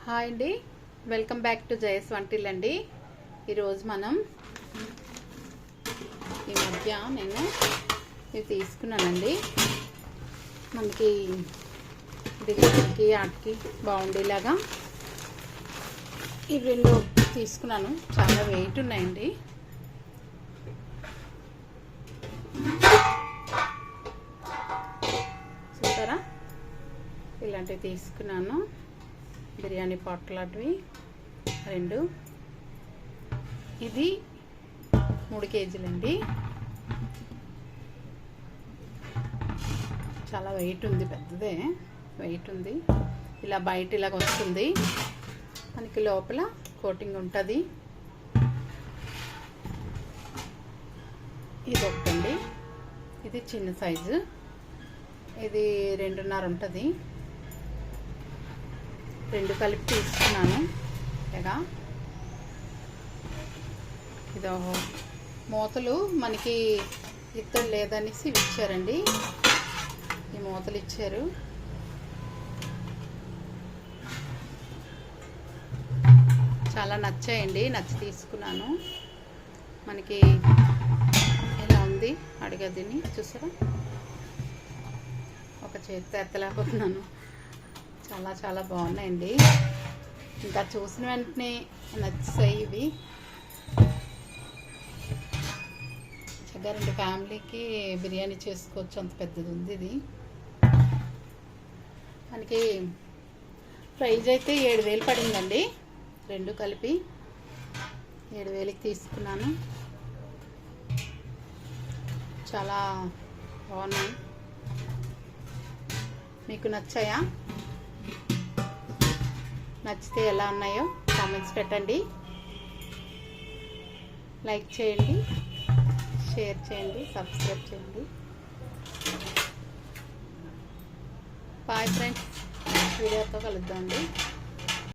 Hi అండి, welcome back to జయస్ until అండి. ఈరోజు మనం ఈ మధ్య నేను ఇది తీసుకున్నానండి. మనకి బిర్యానీకి ఆటికి బాగుండేలాగా ఈ రెండు తీసుకున్నాను. చాలా వెయిట్ ఉన్నాయండి. చూసారా, ఇలాంటివి తీసుకున్నాను. బిర్యానీ పాట్ లాంటివి రెండు. ఇది 3 కేజీలండి. చాలా వెయిట్ ఉంది, పెద్దదే వెయిట్ ఉంది. ఇలా బయట ఇలాగ వస్తుంది, మనకి లోపల కోటింగ్ ఉంటుంది. ఇది ఒకటండి, ఇది చిన్న సైజు, ఇది 2.5 ఉంటుంది. రెండు కలిపి తీసుకున్నాను. ఇలాగా ఇదో మూతలు మనకి ఇత్తడి లేదనేసి ఇచ్చారండి. ఈ మూతలు ఇచ్చారు. చాలా నచ్చాయండి, నచ్చి తీసుకున్నాను. మనకి ఇలా ఉంది అడిగదిని, చూసారా, ఒక చేతితో ఎత్తలేకపోతున్నాను. చాలా చాలా బాగున్నాయండి. ఇంకా చూసిన వెంటనే నచ్చాయి ఇవి. చక్కగా 2 ఫ్యామిలీకి బిర్యానీ చేసుకోవచ్చు, అంత పెద్దది ఉంది ఇది. మనకి ప్రైజ్ అయితే 7,000 పడిందండి. రెండు కలిపి 7,000కి తీసుకున్నాను. చాలా బాగున్నాయి. మీకు నచ్చాయా? నచ్చితే ఎలా ఉన్నాయో కామెంట్స్ పెట్టండి, లైక్ చేయండి, షేర్ చేయండి, సబ్స్క్రైబ్ చేయండి. బాయ్ ఫ్రెండ్స్, వీడియోతో కలుద్దామండి.